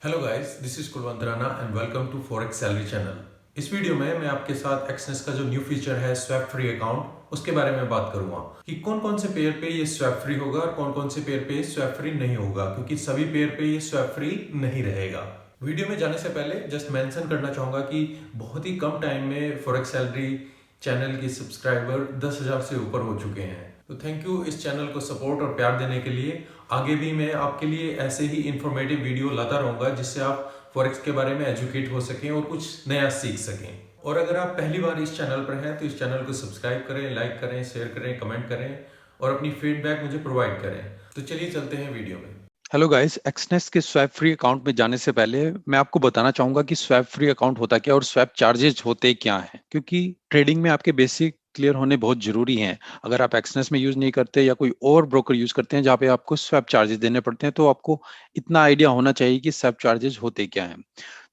Hello guys, this is Kulvant Rana and welcome to forex salary channel. इस video में मैं आपके साथ एक्सनेस का जो न्यू फीचर है स्वैप फ्री अकाउंट, उसके बारे में बात करूंगा कि कौन कौन से पेयर पे ये स्वैप फ्री होगा और कौन कौन से पेयर पे स्वैप फ्री नहीं होगा, क्योंकि सभी पेयर पे ये स्वैप फ्री नहीं रहेगा। वीडियो में जाने से पहले जस्ट मेंशन करना चाहूंगा कि बहुत ही कम टाइम में फॉरेक्स सैलरी चैनल के सब्सक्राइबर 10,000 से ऊपर हो चुके हैं। तो थैंक यू इस चैनल को सपोर्ट और प्यार देने के लिए। आगे भी मैं आपके लिए ऐसे ही इंफॉर्मेटिव वीडियो लाता रहूंगा जिससे आप फॉरेक्स के बारे में एजुकेट हो सकें और कुछ नया सीख सकें। और अगर आप पहली बार इस चैनल पर हैं तो इस चैनल को सब्सक्राइब करें, लाइक करें, शेयर करें, कमेंट करें और अपनी फीडबैक मुझे प्रोवाइड करें। तो चलिए चलते हैं वीडियो में। हेलो गाइस, एक्सनेस के स्वैप फ्री अकाउंट में जाने से पहले मैं आपको बताना चाहूंगा कि स्वैप फ्री अकाउंट होता क्या और स्वैप चार्जेज होते क्या हैं, क्योंकि ट्रेडिंग में आपके बेसिक क्लियर होने बहुत जरूरी हैं। अगर आप एक्सनेस में यूज नहीं करते या कोई और ब्रोकर यूज करते हैं जहां पे आपको स्वैप चार्जेस देने पड़ते हैं, तो आपको इतना आइडिया होना चाहिए कि स्वैप चार्जेज होते क्या हैं।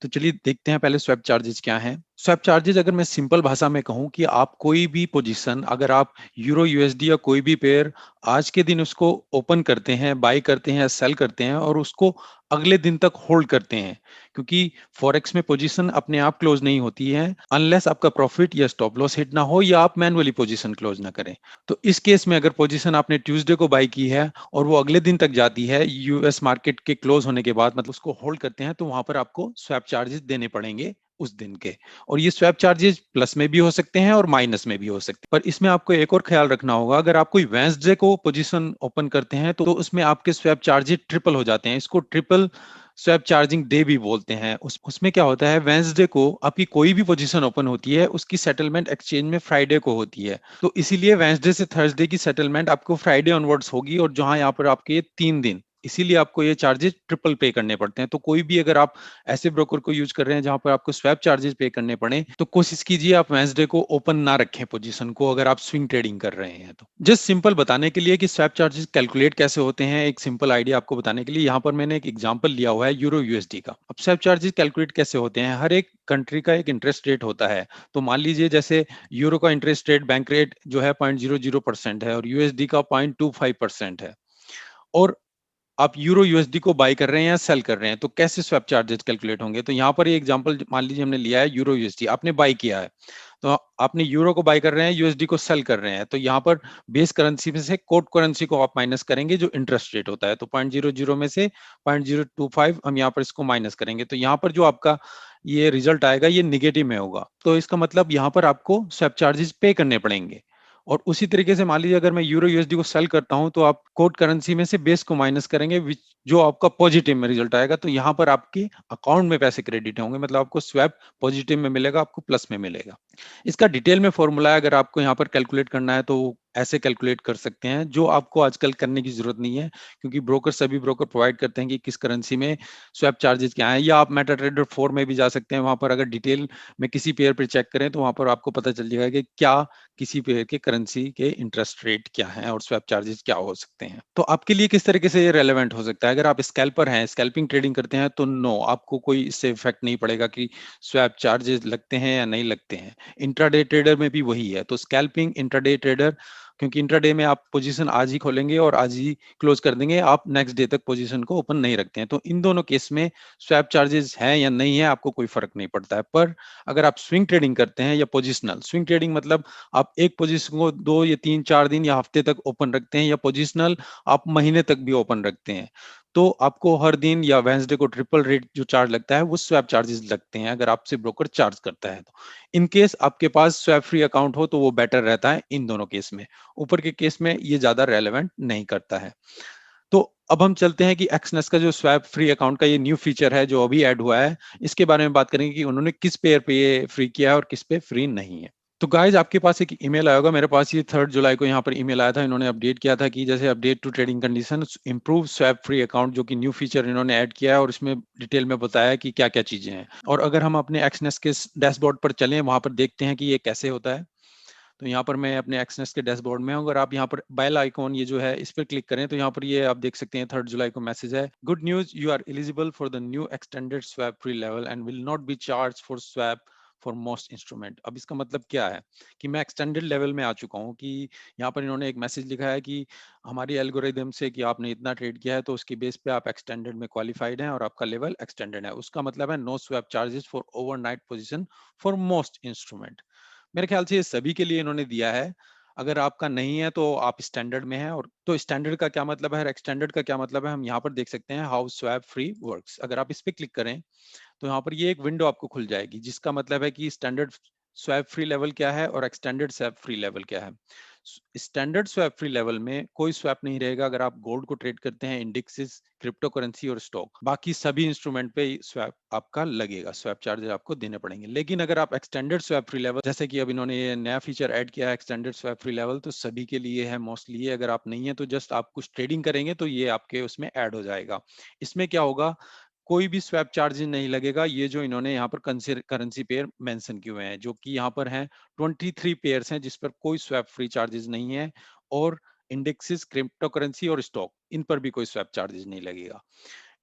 तो चलिए देखते हैं पहले स्वैप चार्जेज क्या हैं। स्वैप चार्जेज अगर मैं सिंपल भाषा में कहूं कि आप कोई भी पोजीशन, अगर आप यूरो यूएसडी या कोई भी पेयर आज के दिन उसको ओपन करते हैं, बाय करते हैं, सेल करते हैं और उसको अगले दिन तक होल्ड करते हैं, क्योंकि फॉरेक्स में पोजीशन अपने आप क्लोज नहीं होती है अनलेस आपका प्रॉफिट या स्टॉप लॉस हिट ना हो या आप मैनुअली पोजीशन क्लोज ना करें। तो इस केस में अगर पोजीशन आपने ट्यूसडे को बाय की है और वो अगले दिन तक जाती है यूएस मार्केट के क्लोज होने के बाद, मतलब उसको होल्ड करते हैं, तो वहां पर आपको स्वैप चार्जेस देने पड़ेंगे उस दिन के। और ये स्वैप चार्जेस प्लस में भी हो सकते हैं और माइनस में भी हो सकते हैं। पर इसमें आपको एक और ख्याल रखना होगा, अगर आप कोई वेंसडे को पोजीशन ओपन करते हैं तो उसमें आपके स्वैप चार्जेस ट्रिपल हो जाते हैं। इसको ट्रिपल स्वैप चार्जिंग डे भी बोलते हैं। उसमें क्या होता है, वेंसडे को आपकी कोई भी पोजीशन ओपन होती है उसकी सेटलमेंट एक्सचेंज में फ्राइडे को होती है, तो इसीलिए वेंसडे से थर्सडे की सेटलमेंट आपको फ्राइडे ऑनवर्ड्स होगी, और जहां यहाँ पर आपके 3 दिन, इसीलिए आपको ये चार्जेस ट्रिपल पे करने पड़ते हैं। तो कोई भी अगर आप ऐसे ब्रोकर को यूज कर रहे हैं जहां पर आपको स्वैप चार्जेस पे करने पड़े, तो कोशिश कीजिए आप वेंसडे को ओपन ना रखें पोजीशन को, अगर आप स्विंग ट्रेडिंग कर रहे हैं तो। जस्ट सिंपल बताने के लिए कि स्वैप चार्जेस कैलकुलेट कैसे होते हैं, एक सिंपल आइडिया आपको बताने के लिए यहाँ पर मैंने एक एग्जांपल लिया हुआ है यूरो यूएसडी का। अब स्वैप चार्जेस कैलकुलेट कैसे होते हैं, हर एक कंट्री का एक इंटरेस्ट रेट होता है। तो मान लीजिए जैसे यूरो का इंटरेस्ट रेट, बैंक रेट जो है 0.00% है और यूएसडी का 0.25% है, और आप यूरो यूएसडी को बाय कर रहे हैं या सेल कर रहे हैं, तो कैसे स्वैप चार्जेस कैलकुलेट होंगे। तो यहाँ पर ये एग्जांपल मान लीजिए हमने लिया है यूरो यूएसडी, आपने बाय किया है, तो आपने यूरो को बाय कर रहे हैं, यूएसडी को सेल कर रहे हैं, तो यहाँ पर बेस करेंसी में से कोड करेंसी को आप माइनस करेंगे जो इंटरेस्ट रेट होता है। तो 0.00 में से 0.025 हम यहाँ पर इसको माइनस करेंगे, तो यहाँ पर जो आपका ये रिजल्ट आएगा ये निगेटिव में होगा। तो इसका मतलब यहाँ पर आपको स्वैप चार्जेस पे करने पड़ेंगे। और उसी तरीके से मान लीजिए अगर मैं यूरो यूएसडी को सेल करता हूं, तो आप कोड करेंसी में से बेस को माइनस करेंगे, जो आपका पॉजिटिव में रिजल्ट आएगा, तो यहाँ पर आपके अकाउंट में पैसे क्रेडिट होंगे, मतलब आपको स्वैप पॉजिटिव में मिलेगा, आपको प्लस में मिलेगा। इसका डिटेल में फॉर्मूला है, अगर आपको यहाँ पर कैलकुलेट करना है तो ऐसे कैलकुलेट कर सकते हैं, जो आपको आजकल करने की जरूरत नहीं है, क्योंकि ब्रोकर, सभी ब्रोकर प्रोवाइड करते हैं कि किस करेंसी में स्वैप चार्जेस क्या है। या आप मेटा ट्रेडर 4 में भी जा सकते हैं, वहां पर अगर डिटेल में किसी पेयर पर चेक करें तो वहां पर आपको पता चल जाएगा कि क्या किसी पेयर के करेंसी के इंटरेस्ट रेट क्या है और स्वैप चार्जेस क्या हो सकते हैं। तो आपके लिए किस तरीके से ये रेलेवेंट हो सकता है, अगर आप स्कैल्पर हैं, स्कैल्पिंग ट्रेडिंग करते हैं, तो नो, आपको कोई इससे इफेक्ट नहीं पड़ेगा कि स्वैप चार्जेस लगते हैं या नहीं लगते हैं। इंट्राडे ट्रेडर में भी वही है। तो स्कैल्पिंग, इंट्राडे ट्रेडर, क्योंकि इंट्राडे में आप पोजीशन आज ही खोलेंगे और आज ही क्लोज कर देंगे, आप नेक्स्ट डे तक पोजीशन को ओपन नहीं रखते हैं, तो इन दोनों केस में स्वैप चार्जेस है या नहीं है आपको कोई फर्क नहीं पड़ता है। पर अगर आप स्विंग ट्रेडिंग करते हैं या पोजिशनल स्विंग ट्रेडिंग, मतलब आप एक पोजीशन को 2 या 3 4 दिन या हफ्ते तक ओपन रखते हैं, या पोजिशनल आप महीने तक भी ओपन रखते हैं, तो आपको हर दिन या वेंसडे को ट्रिपल रेट जो चार्ज लगता है वो स्वैप चार्जेस लगते हैं, अगर आपसे ब्रोकर चार्ज करता है तो। इन केस आपके पास स्वैप फ्री अकाउंट हो तो वो बेटर रहता है इन दोनों केस में। ऊपर के केस में ये ज्यादा रेलेवेंट नहीं करता है। तो अब हम चलते हैं कि एक्सनेस का जो स्वैप फ्री अकाउंट का ये न्यू फीचर है जो अभी ऐड हुआ है, इसके बारे में बात करेंगे कि उन्होंने किस पेयर पे ये फ्री किया है और किस पे फ्री नहीं है। तो गाइज, आपके पास एक ईमेल आया होगा, मेरे पास ये 3 जुलाई को यहाँ पर ईमेल आया था। इन्होंने अपडेट किया था कि जैसे update to trading condition, improve swap free account, जो कि न्यू फीचर इन्होंने ऐड किया है, और इसमें डिटेल में बताया कि क्या क्या चीजें हैं। और अगर हम अपने एक्सनेस के डैशबोर्ड पर चलें, वहां पर देखते हैं कि ये कैसे होता है। तो यहाँ पर मैं अपने एक्सनेस के डैशबोर्ड में हूँ। अगर आप यहाँ पर बेल आइकॉन ये जो है इस पर क्लिक करें, तो यहाँ पर ये आप देख सकते हैं 3 जुलाई को मैसेज है, good news, you are eligible for the new extended swap free level and will not be charge for swap for most instrument. अब इसका मतलब क्या है कि मैं एक्सटेंडेड लेवल में आ चुका हूँ कि यहाँ पर इन्होंने एक मैसेज लिखा है कि हमारी एल्गोरिदम से कि आपने इतना ट्रेड किया है तो उसकी बेस पे आप एक्सटेंडेड में क्वालिफाइड हैं और आपका लेवल एक्सटेंडेड है। उसका मतलब है no swap charges for overnight position for most instrument. मेरे ख्याल से ये सभी के लिए इन्होंने दिया है। अगर आपका नहीं है तो आप स्टैंडर्ड में हैं। और तो स्टैंडर्ड का क्या मतलब है, एक्सटेंडेड का क्या मतलब है, हम यहाँ पर देख सकते हैं हाउ स्वैप फ्री वर्क्स। अगर आप इस पे क्लिक करें तो यहाँ पर ये एक विंडो आपको खुल जाएगी जिसका मतलब है कि स्टैंडर्ड स्वैप फ्री लेवल क्या है और एक्सटेंडेड स्वैप फ्री लेवल क्या है। स्टैंडर्ड स्वैप फ्री लेवल में कोई स्वैप नहीं रहेगा अगर आप गोल्ड को ट्रेड करते हैं, इंडेक्सेस, क्रिप्टो करेंसी और स्टॉक। बाकी सभी इंस्ट्रूमेंट पे स्वैप आपका लगेगा, स्वैप चार्जेस आपको देने पड़ेंगे। लेकिन अगर आप एक्सटेंडेड स्वैप फ्री लेवल, जैसे कि अब इन्होंने ये नया फीचर ऐड किया है एक्सटेंडेड स्वैप फ्री लेवल, तो सभी के लिए है मोस्टली। अगर आप नहीं है तो जस्ट आप कुछ ट्रेडिंग करेंगे तो ये आपके उसमें ऐड हो जाएगा। इसमें क्या होगा, कोई भी स्वैप चार्जेस नहीं लगेगा। ये जो इन्होंने यहाँ पर करेंसी पेयर मेंशन किए हुए हैं जो कि यहाँ पर हैं 23 पेयर्स हैं जिस पर कोई स्वैप फ्री चार्जेस नहीं है। और इंडेक्सेस, क्रिप्टो करेंसी और स्टॉक, इन पर भी कोई स्वैप चार्जेस नहीं लगेगा।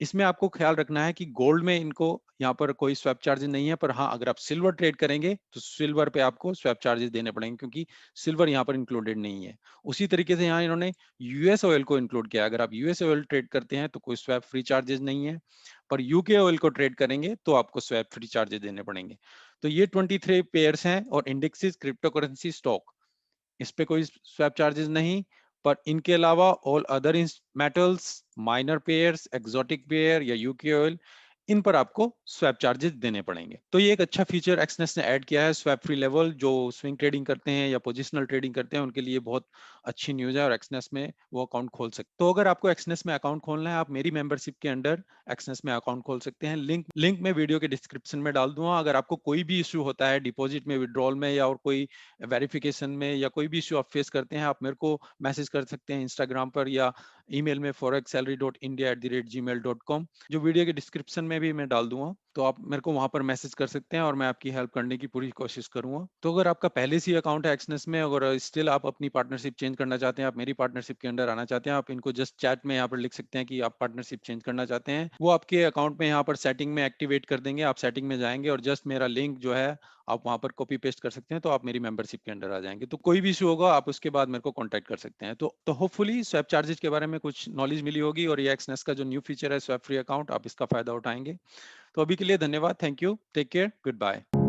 इसमें आपको ख्याल रखना है कि गोल्ड में इनको यहाँ पर कोई स्वैप चार्जेस नहीं है, पर हाँ अगर आप सिल्वर ट्रेड करेंगे तो सिल्वर पे आपको स्वैप चार्जेस देने पड़ेंगे क्योंकि सिल्वर यहाँ पर इंक्लूडेड नहीं है। उसी तरीके से यहाँ इन्होंने यूएस ऑयल को इंक्लूड किया। अगर आप यूएस ऑयल ट्रेड करते हैं तो कोई स्वैप फ्री चार्जेस नहीं है, पर यूके ऑयल को ट्रेड करेंगे तो आपको स्वैप फ्री चार्जेस देने पड़ेंगे। तो ये 23 पेयर्स हैं और इंडेक्सेस, क्रिप्टो करेंसी, स्टॉक, इस पे कोई स्वैप चार्जेस नहीं। पर इनके अलावा all other metals, minor pairs, exotic pair या यूके ऑयल, इन पर आपको स्वैप चार्जेस देने पड़ेंगे। तो ये एक अच्छा फीचर एक्सनेस ने ऐड किया है। स्वैप फ्री लेवल जो स्विंग ट्रेडिंग करते हैं या पोजिशनल ट्रेडिंग करते हैं उनके लिए बहुत अच्छी न्यूज है और एक्सनेस में वो अकाउंट खोल सकते हैं। तो अगर आपको एक्सनेस में अकाउंट खोलना है, आप मेरी मेंबरशिप के अंडर एक्सनेस में अकाउंट खोल सकते हैं। लिंक मैं वीडियो के डिस्क्रिप्शन में डाल दूंगा। अगर आपको कोई भी इश्यू होता है डिपॉजिट में, विड्रॉल में या और कोई वेरिफिकेशन में या कोई भी इश्यू आप फेस करते हैं, आप मेरे को मैसेज कर सकते हैं इंस्टाग्राम पर या ईमेल में forexsalary.india@gmail.com, जो वीडियो के डिस्क्रिप्शन में भी मैं डाल दूंगा। तो आप मेरे को वहां पर मैसेज कर सकते हैं और मैं आपकी हेल्प करने की पूरी कोशिश करूंगा। तो अगर आपका पहले से अकाउंट है एक्सनेस में, अगर स्टिल आप अपनी पार्टनरशिप चेंज करना चाहते हैं, आप मेरी पार्टनरशिप के अंडर आना चाहते हैं, आप इनको जस्ट चैट में यहाँ पर लिख सकते हैं कि आप पार्टनरशिप चेंज करना चाहते हैं। वो आपके अकाउंट में यहाँ पर सेटिंग में एक्टिवेट कर देंगे। आप सेटिंग में जाएंगे और जस्ट मेरा लिंक जो है आप वहां पर कॉपी पेस्ट कर सकते हैं, तो आप मेरी मेंबरशिप के अंडर आ जाएंगे। तो कोई भी इशू होगा आप उसके बाद मेरे को कांटेक्ट कर सकते हैं। तो होपफुली स्वैप चार्जेस के बारे में कुछ नॉलेज मिली होगी और ये एक्सनेस का जो न्यू फीचर है स्वैप फ्री अकाउंट, आप इसका फायदा उठाएंगे। तो अभी के लिए धन्यवाद, thank you, take care, good bye.